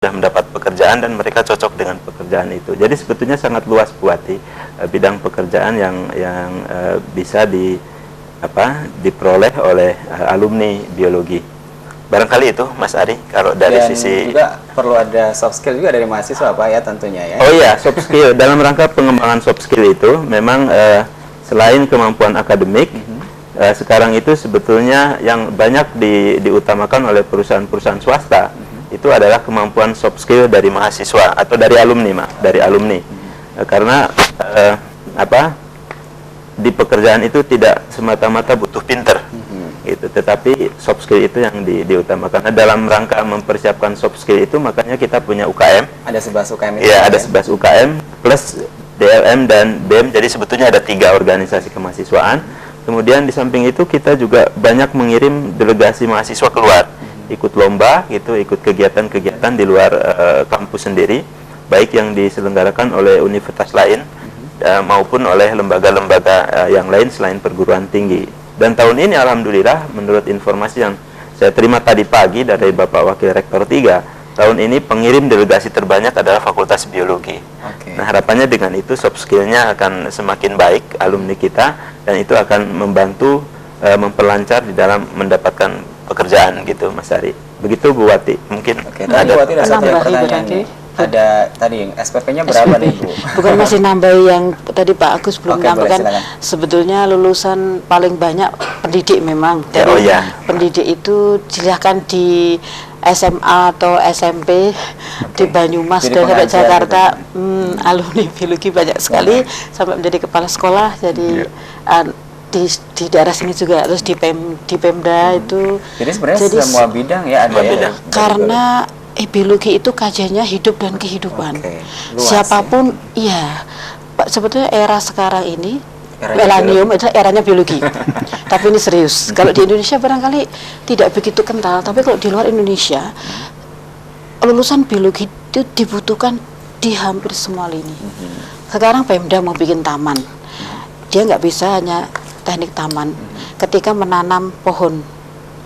sudah mendapat pekerjaan dan mereka cocok dengan pekerjaan itu. Jadi sebetulnya sangat luas Bu Wati bidang pekerjaan yang bisa diperoleh oleh alumni biologi. Barangkali itu Mas Ari kalau dari dan sisi juga perlu ada soft skill juga dari mahasiswa Pak ya tentunya ya. Oh iya, soft skill. Dalam rangka pengembangan soft skill itu memang selain kemampuan akademik, sekarang itu sebetulnya yang banyak diutamakan oleh perusahaan-perusahaan swasta itu adalah kemampuan soft skill dari mahasiswa atau dari alumni, karena di pekerjaan itu tidak semata-mata butuh pinter, gitu, tetapi soft skill itu yang diutamakan. Nah, dalam rangka mempersiapkan soft skill itu makanya kita punya UKM. Ada 11 UKM itu. Ya, ada 11 UKM plus DLM dan BEM. Jadi sebetulnya ada 3 organisasi kemahasiswaan. Kemudian di samping itu kita juga banyak mengirim delegasi mahasiswa keluar, ikut lomba gitu, ikut kegiatan-kegiatan di luar kampus sendiri, baik yang diselenggarakan oleh universitas lain maupun oleh lembaga-lembaga yang lain selain perguruan tinggi. Dan tahun ini alhamdulillah menurut informasi yang saya terima tadi pagi dari Bapak Wakil Rektor 3, tahun ini pengirim delegasi terbanyak adalah Fakultas Biologi. Nah, harapannya dengan itu soft skill-nya akan semakin baik alumni kita, dan itu akan membantu memperlancar di dalam mendapatkan pekerjaan gitu Mas Ari. Begitu Bu Wati. Mungkin ada Bu Wati, ada satu pertanyaan nih. Ada tadi SPP-nya berapa nih Bu? Bukan, masih nambah yang tadi Pak Agus belum menyampaikan. Sebetulnya lulusan paling banyak pendidik memang. Dari pendidik itu silahkan di SMA atau SMP di Banyumas dan sampai Jakarta alumni biologi banyak sekali sampai menjadi kepala sekolah. Jadi di daerah sini juga, terus di Pemda itu. Jadi sebenarnya semua bidang ya ada ya. Karena biologi itu kajiannya hidup dan kehidupan. Siapapun, iya. Pak, sebetulnya era sekarang ini milenium itu eranya biologi. Tapi ini serius. Kalau di Indonesia barangkali tidak begitu kental, tapi kalau di luar Indonesia lulusan biologi itu dibutuhkan di hampir semua lini. Sekarang Pemda mau bikin taman, dia nggak bisa hanya teknik taman. Ketika menanam pohon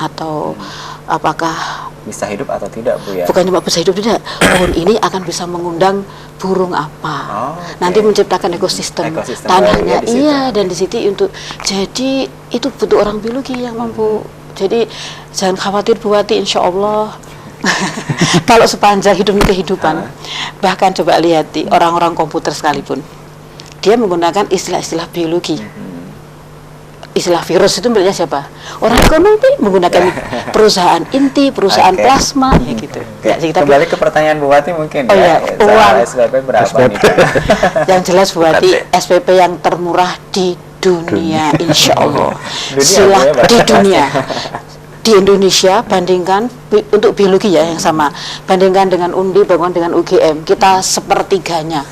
atau apakah bisa hidup atau tidak Bu ya? Bukan cuma bisa hidup, tidak. Pohon ini akan bisa mengundang burung apa. Nanti menciptakan ekosistem tanahnya. Iya, dan di situ untuk jadi itu butuh orang biologi yang mampu. Jadi jangan khawatir Bu Wati, insya Allah. Kalau sepanjang hidup kehidupan, bahkan coba lihat di orang-orang komputer sekalipun, dia menggunakan istilah-istilah biologi. Istilah virus itu miliknya siapa? Orang ekonomi menggunakan perusahaan inti, perusahaan plasma, ya gitu. Ya, kembali ke pertanyaan Bu Wati mungkin uang SPP berapa nih? Yang jelas Bu Wati, SPP yang termurah di dunia, insya Allah. Di dunia. Di Indonesia, bandingkan untuk biologi ya yang sama, bandingkan dengan UNDI, bandingkan dengan UGM, kita sepertiganya,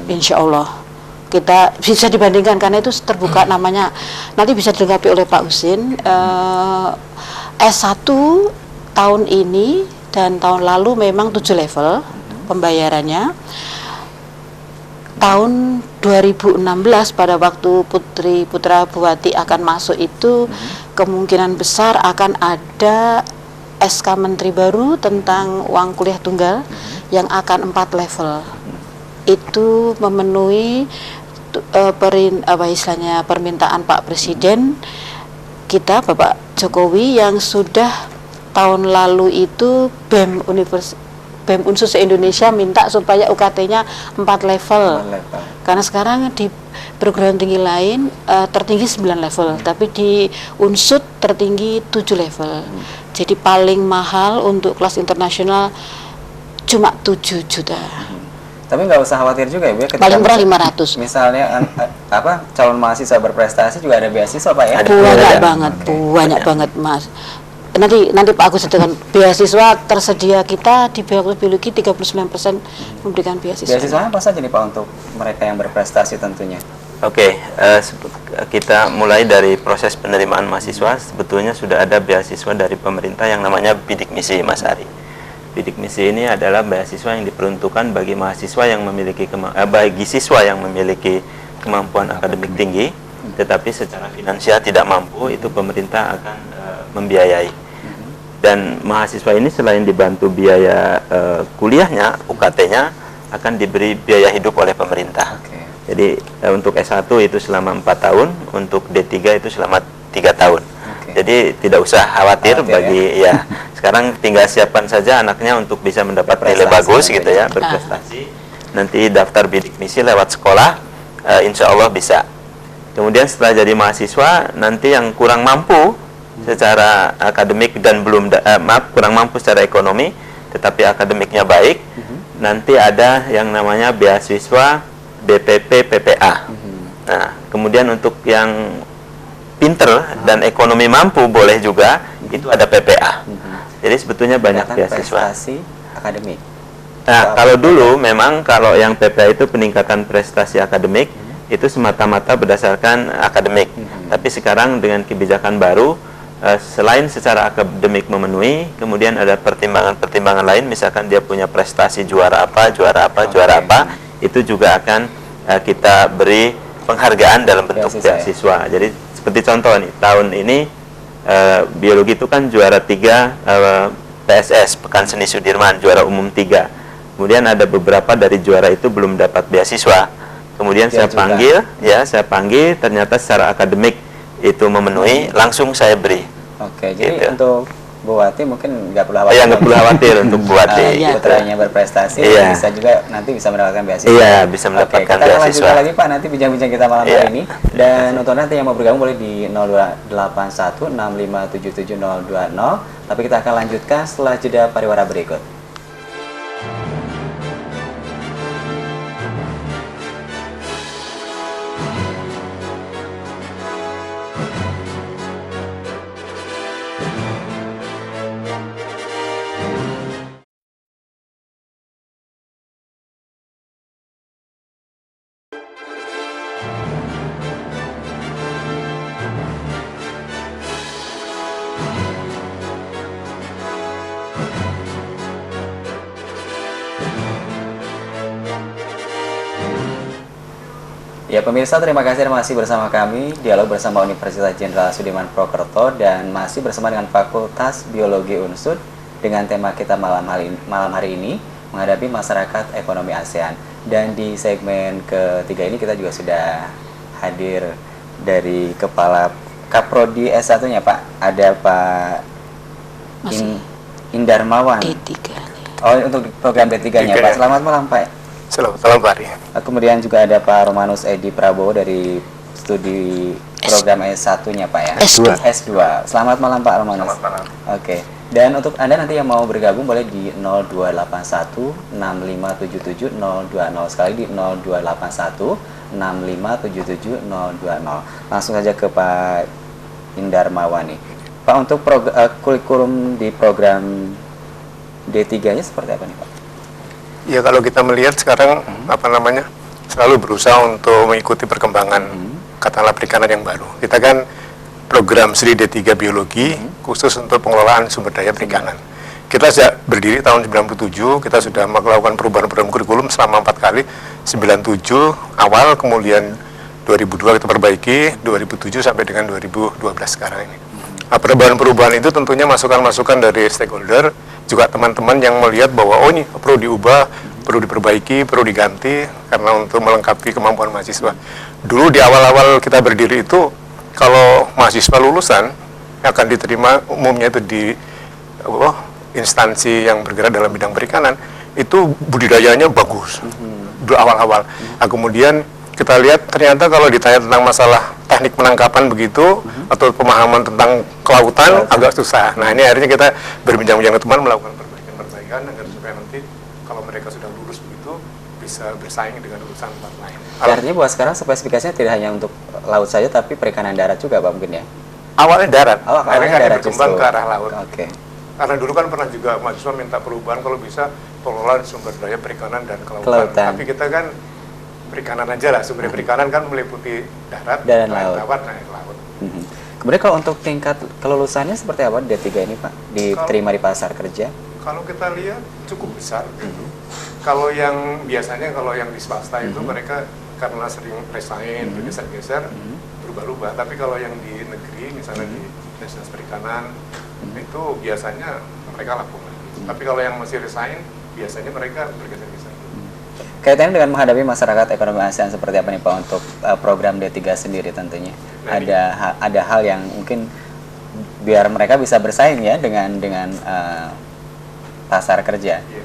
insya Allah. Kita bisa dibandingkan karena itu terbuka namanya, nanti bisa dilengkapi oleh Pak Husin. S1 tahun ini dan tahun lalu memang 7 level pembayarannya. Tahun 2016 pada waktu Putra Bu Wati akan masuk itu kemungkinan besar akan ada SK Menteri baru tentang uang kuliah tunggal yang akan 4 level. Itu memenuhi permintaan Pak Presiden kita, Bapak Jokowi, yang sudah tahun lalu itu BEM Unsus Indonesia minta supaya UKT-nya 4 level. Karena sekarang di perguruan tinggi lain tertinggi 9 level, tapi di Unsut tertinggi 7 level. Jadi paling mahal untuk kelas internasional cuma 7 juta. Tapi nggak usah khawatir juga ya Bu, paling murah 500. Misalnya calon mahasiswa berprestasi juga ada beasiswa Pak ya? Banyak banget Mas. Nanti Pak Agus dengan beasiswa tersedia kita di biologi 39% memberikan beasiswa. Beasiswa apa saja nih Pak untuk mereka yang berprestasi tentunya? Kita mulai dari proses penerimaan mahasiswa. Sebetulnya sudah ada beasiswa dari pemerintah yang namanya Bidik Misi Mas Ari. Bidik Misi ini adalah beasiswa yang diperuntukkan bagi mahasiswa yang memiliki bagi siswa yang memiliki kemampuan akademik tinggi, tetapi secara finansial tidak mampu, itu pemerintah akan membiayai. Dan mahasiswa ini selain dibantu biaya kuliahnya, UKT-nya akan diberi biaya hidup oleh pemerintah. Jadi untuk S1 itu selama 4 tahun, untuk D3 itu selama 3 tahun. Jadi tidak usah khawatir bagi ya. Sekarang tinggal siapkan saja anaknya untuk bisa mendapat nilai bagus gitu ya, berprestasi. Nanti daftar bidik misi lewat sekolah, insya Allah bisa. Kemudian setelah jadi mahasiswa, nanti yang kurang mampu secara akademik dan kurang mampu secara ekonomi, tetapi akademiknya baik, nanti ada yang namanya beasiswa BPP PPA. Nah, kemudian untuk yang pinter dan ekonomi mampu boleh juga, itu ada PPA. Jadi sebetulnya banyak beasiswa. Prestasi akademik. Nah, kalau dulu memang kalau yang PPA itu peningkatan prestasi akademik, itu semata-mata berdasarkan akademik. Tapi sekarang dengan kebijakan baru, selain secara akademik memenuhi, kemudian ada pertimbangan-pertimbangan lain, misalkan dia punya prestasi juara apa, itu juga akan kita beri penghargaan dalam bentuk beasiswa. Jadi seperti contoh nih, tahun ini biologi itu kan juara 3 PSS, Pekan Seni Sudirman, juara umum 3. Kemudian ada beberapa dari juara itu belum dapat beasiswa. Kemudian saya panggil, ternyata secara akademik itu memenuhi, langsung saya beri. Jadi untuk Bu Wati mungkin nggak perlu khawatir. Iya, nggak perlu khawatir untuk Bu Wati. Putranya berprestasi, bisa juga nanti bisa mendapatkan beasiswa. Iya, bisa mendapatkan kita beasiswa. lanjutkan lagi Pak, nanti bincang-bincang kita malam hari ini. Dan untuk nanti yang mau bergabung boleh di 028165770020. Tapi kita akan lanjutkan setelah jeda pariwara berikut. Ya pemirsa, terima kasih masih bersama kami, dialog bersama Universitas Jenderal Sudirman Purwokerto dan masih bersama dengan Fakultas Biologi Unsud dengan tema kita malam hari ini menghadapi masyarakat ekonomi ASEAN. Dan di segmen ketiga ini kita juga sudah hadir dari Kepala Kaprodi S1-nya Pak, ada Pak Indarmawan. D3. Oh, untuk program D3-nya Pak. Selamat malam Pak. Selamat malam Pak Ari. Kemudian juga ada Pak Romanus Edi Prabowo dari studi program S1-nya Pak ya? S2. Selamat malam Pak Romanus. Selamat malam. Oke. Dan untuk Anda nanti yang mau bergabung boleh di 028165770020. Sekali di 028165770020. Langsung saja ke Pak Indarmawan nih. Pak, untuk kurikulum di program D3-nya seperti apa nih Pak? Ya kalau kita melihat sekarang selalu berusaha untuk mengikuti perkembangan katakanlah perikanan yang baru. Kita kan program Sri D3 Biologi khusus untuk pengelolaan sumber daya perikanan. Kita sejak berdiri tahun 97, kita sudah melakukan perubahan kurikulum selama 4 kali. 97 awal, kemudian 2002 kita perbaiki, 2007 sampai dengan 2012 sekarang ini. Nah, perubahan-perubahan itu tentunya masukan-masukan dari stakeholder, juga teman-teman yang melihat bahwa ini perlu diubah, perlu diperbaiki, perlu diganti karena untuk melengkapi kemampuan mahasiswa. Dulu di awal-awal kita berdiri itu, kalau mahasiswa lulusan akan diterima umumnya itu di instansi yang bergerak dalam bidang perikanan, itu budidayanya bagus dulu awal-awal. Nah, kemudian kita lihat ternyata kalau ditanya tentang masalah teknik penangkapan begitu atau pemahaman tentang kelautan agak susah. Nah, ini akhirnya kita berbincang-bincang dengan teman melakukan perbaikan agar supaya nanti kalau mereka sudah lulus begitu bisa bersaing dengan lulusan tempat lain. Artinya bahwa sekarang spesifikasinya tidak hanya untuk laut saja tapi perikanan darat juga Pak mungkin ya? Awalnya darat, akhirnya darat berkembang ke arah laut. Oke. Karena dulu kan pernah juga mahasiswa minta perubahan kalau bisa pengelolaan sumber daya perikanan dan kelautan. Tapi kita kan perikanan aja lah, sumber perikanan kan meliputi darat dan laut. Kemudian kalau untuk tingkat kelulusannya seperti apa D3 ini Pak? Diterima di pasar kerja? Kalau kita lihat cukup besar gitu. Kalau yang biasanya kalau yang di swasta itu mereka karena sering resign, bergeser-geser, berubah-ubah. Tapi kalau yang di negeri, misalnya di Dinas Perikanan, itu biasanya mereka lapor lagi. Tapi kalau yang masih resign, biasanya mereka bergeser-geser. Kaitannya dengan menghadapi masyarakat ekonomi ASEAN seperti apa nih Pak untuk program D3 sendiri tentunya? Ada hal yang mungkin biar mereka bisa bersaing ya dengan pasar kerja. Iya.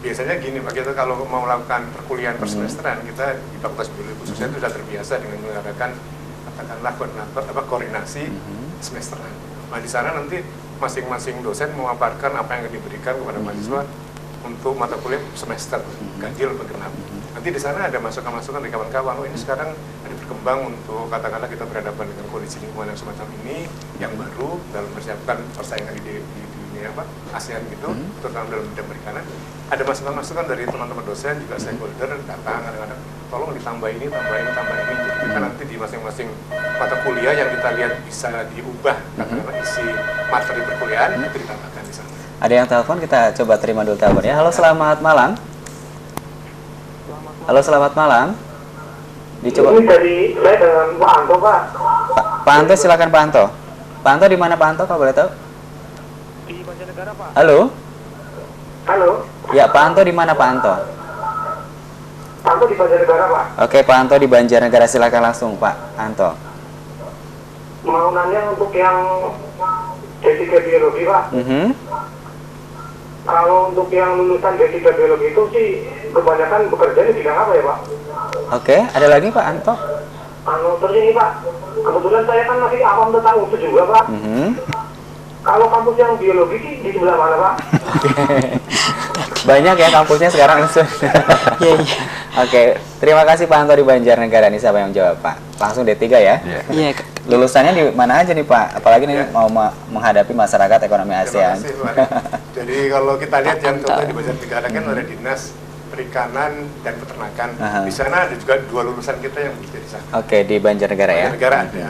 Biasanya gini Pak, kita kalau mau melakukan perkuliahan persemesteran, kita di Fakultas Biologi khususnya itu sudah terbiasa dengan mengadakan katakanlah koordinasi semesteran. Nah di sana nanti masing-masing dosen memaparkan apa yang akan diberikan kepada mahasiswa untuk mata kuliah semester ganjil atau genap. Nanti di sana ada masukan-masukan dari kawan-kawan, oh ini sekarang ada berkembang untuk katakanlah kita berhadapan dengan kondisi lingkungan yang semacam ini yang baru dalam mempersiapkan persaingan di dunia ASEAN gitu, terutama dalam bidang perikanan. Ada masukan-masukan dari teman-teman dosen juga stakeholder datang kadang-kadang, tolong ditambah ini. Jadi kita nanti di masing-masing mata kuliah yang kita lihat bisa diubah katakanlah isi materi perkuliahan itu ditambahkan di sana. Ada yang telepon, kita coba terima dulu teleponnya. Halo, selamat malam. Halo, selamat malam. Dicoba. Ini dari saya dengan Pak Anto, Pak. Pak Anto, silakan Pak Anto. Pak Anto di mana Pak Anto, kalau boleh tahu? Di Banjarnegara, Pak. Halo? Halo. Ya, Pak Anto di mana Pak Anto? Pak Anto di Banjarnegara, Pak. Oke, Pak Anto di Banjarnegara, silakan langsung Pak Anto. Mau nanya untuk yang D3 biologi, Pak. Kalau untuk yang lulusan D3 biologi itu sih kebanyakan bekerja di bidang apa ya, Pak? Oke, ada lagi Pak Anto? Terus ini, Pak, kebetulan saya kan masih awam tentang itu juga, Pak. Kalau kampus yang biologi sih di sebelah mana, Pak? Banyak ya kampusnya sekarang. Oke, terima kasih Pak Anto di Banjarnegara. Ini siapa yang jawab Pak? Langsung D3 ya? Iya. Lulusannya di mana aja nih Pak? Apalagi nih mau menghadapi masyarakat ekonomi ASEAN. Terima kasih, Pak. Jadi kalau kita lihat yang contoh di Banjarnegara kan ada Dinas Perikanan dan Peternakan. Di sana ada juga 2 lulusan kita yang bekerja di sana. Oke, di Banjarnegara ya? Banjarnegara ada.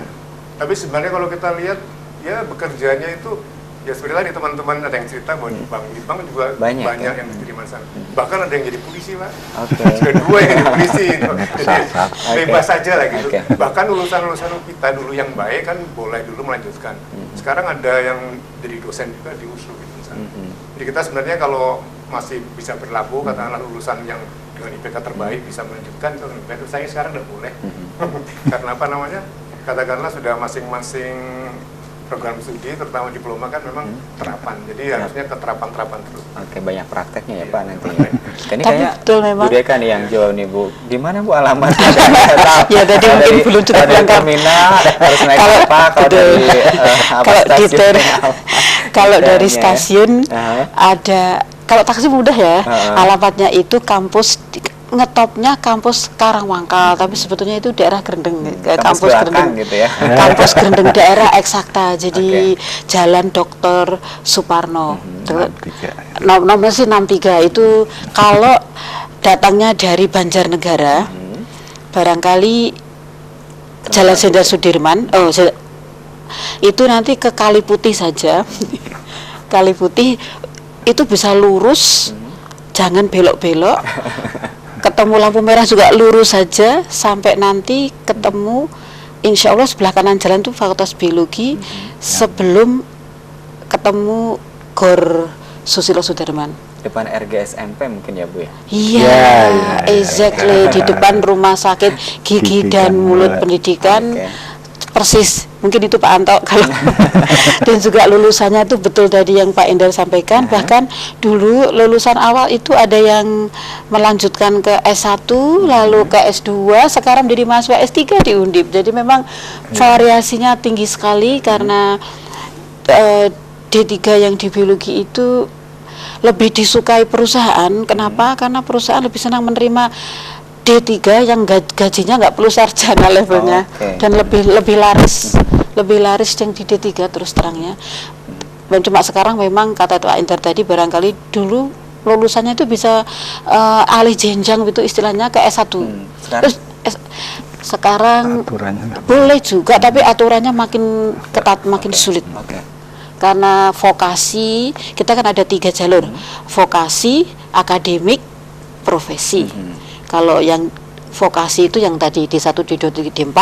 Tapi sebenarnya kalau kita lihat, ya bekerjanya itu ya seperti tadi teman-teman ada yang cerita bahwa di bank juga banyak yang diterima sana. Bahkan ada yang jadi polisi, Pak. Sudah 2 yang jadi polisi. Jadi bebas saja lah gitu. Bahkan lulusan-lulusan kita dulu yang baik kan boleh dulu melanjutkan. Sekarang ada yang jadi dosen juga di USU gitu misalnya. Jadi kita sebenarnya kalau masih bisa berlabuh, katakanlah lulusan yang dengan IPK terbaik bisa melanjutkan itu saya sekarang udah boleh. Karena apa namanya? Katakanlah sudah masing-masing program studi, terutama diploma kan memang terapan. Jadi harusnya keterapan-terapan terus. Oke, banyak prakteknya ya Pak nanti. Ini Tapi kayak betul memang. Bu Deka nih yang jawab nih Bu. Di mana Bu alamatnya? Ya tadi mungkin belum cukup dari lengkap. terminal harus naik apa? Kalau dari kalau dari stasiun ada, kalau taksi mudah ya. Alamatnya itu kampus ngetopnya kampus Karangwangkal, tapi sebetulnya itu daerah Grendeng, kampus Grendeng gitu ya. Kampus Grendeng daerah eksakta, jadi Jalan Dr. Suparno. Nomor sih 63 itu kalau datangnya dari Banjarnegara, barangkali Jalan Jenderal Sudirman, itu nanti ke Kali Putih saja. Kali Putih itu bisa lurus, jangan belok-belok. Ketemu lampu merah juga lurus saja sampai nanti ketemu, insya Allah sebelah kanan jalan tuh Fakultas Biologi sebelum ketemu Gor Susilo Sudirman. Depan RGSMP mungkin ya Bu ya? Iya, exactly di depan Rumah Sakit Gigi dan Mulut Pendidikan. Persis, mungkin itu Pak Anto kalau dan juga lulusannya itu betul tadi yang Pak Endar sampaikan. Bahkan dulu lulusan awal itu ada yang melanjutkan ke S1 lalu ke S2, sekarang jadi mahasiswa S3 di Undip. Jadi memang variasinya tinggi sekali karena D3 yang di biologi itu lebih disukai perusahaan. Kenapa? Karena perusahaan lebih senang menerima D3 yang gajinya nggak perlu sarjana levelnya, dan lebih laris yang di D3 terus terangnya. Dan cuma sekarang memang kata Pak Inter tadi barangkali dulu lulusannya itu bisa alih jenjang itu istilahnya ke S1. Terus sekarang boleh juga, tapi aturannya makin ketat, makin sulit. Karena vokasi kita kan ada 3 jalur, vokasi, akademik, profesi. Kalau yang vokasi itu yang tadi D1, D2, D4,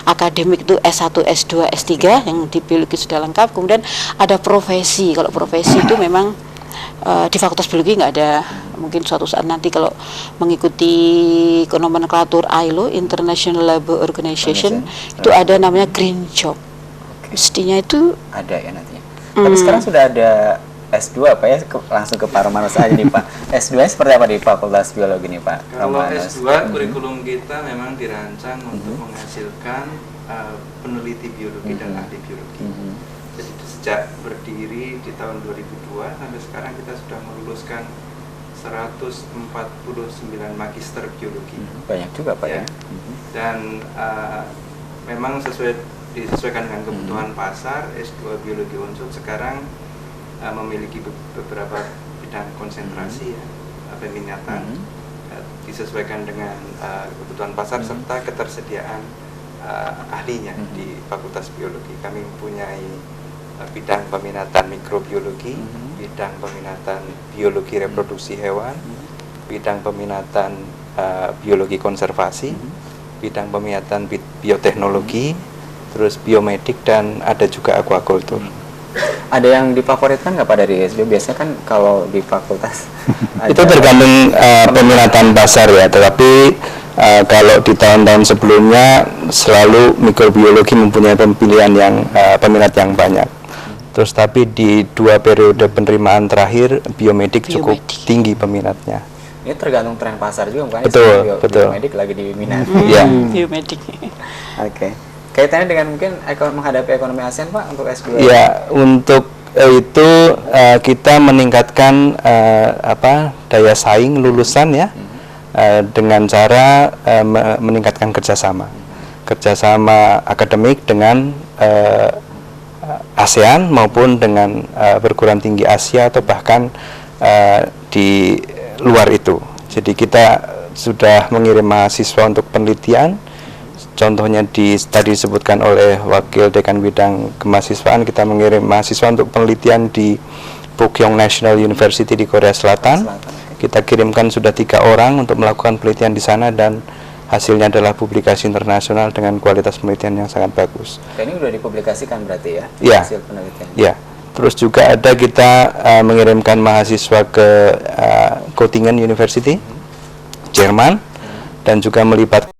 akademik itu S1, S2, S3 yang di biologi sudah lengkap. Kemudian ada profesi. Kalau profesi itu memang di Fakultas Biologi nggak ada. Mungkin suatu saat nanti kalau mengikuti nomenklatur ILO, International Labour Organization, itu ada namanya green job. Mestinya itu ada ya nantinya. Tapi sekarang sudah ada S2 Pak ya, langsung ke Pak Romanus aja nih Pak. S2 seperti apa di Fakultas Biologi nih Pak? Kalau Romanus. S2 kurikulum kita memang dirancang untuk menghasilkan peneliti biologi dan ahli biologi. Jadi sejak berdiri di tahun 2002 sampai sekarang kita sudah meluluskan 149 magister biologi. Banyak juga Pak ya. Dan memang disesuaikan dengan kebutuhan pasar, S2 biologi unsur sekarang memiliki beberapa bidang konsentrasi ya, peminatan, disesuaikan dengan kebutuhan pasar serta ketersediaan ahlinya di Fakultas Biologi. Kami mempunyai bidang peminatan mikrobiologi, bidang peminatan biologi reproduksi hewan, bidang peminatan biologi konservasi, bidang peminatan bioteknologi, terus biomedik, dan ada juga aquaculture. Ada yang difavoritkan nggak Pak dari SB? Biasanya kan kalau di fakultas itu tergantung peminatan pasar ya, tetapi kalau di tahun-tahun sebelumnya selalu mikrobiologi mempunyai pemilihan yang peminat yang banyak. Terus tapi di 2 periode penerimaan terakhir biomedik cukup tinggi peminatnya. Ini tergantung tren pasar juga bukan? Betul, betul. Biomedik lagi diminati. Iya. biomedik. Oke. Kaitannya dengan mungkin menghadapi ekonomi ASEAN Pak untuk S2? Ya, untuk itu kita meningkatkan daya saing lulusan ya, dengan cara meningkatkan kerjasama akademik dengan ASEAN maupun dengan perguruan tinggi Asia atau bahkan di luar itu. Jadi kita sudah mengirim mahasiswa untuk penelitian. Contohnya tadi disebutkan oleh Wakil Dekan Bidang Kemahasiswaan, kita mengirim mahasiswa untuk penelitian di Pukyong National University di Korea Selatan. Kita kirimkan sudah 3 orang untuk melakukan penelitian di sana dan hasilnya adalah publikasi internasional dengan kualitas penelitian yang sangat bagus. Ini sudah dipublikasikan berarti ya? Iya. Hasil penelitian. Iya. Terus juga ada kita mengirimkan mahasiswa ke Göttingen University, Jerman, dan juga melibatkan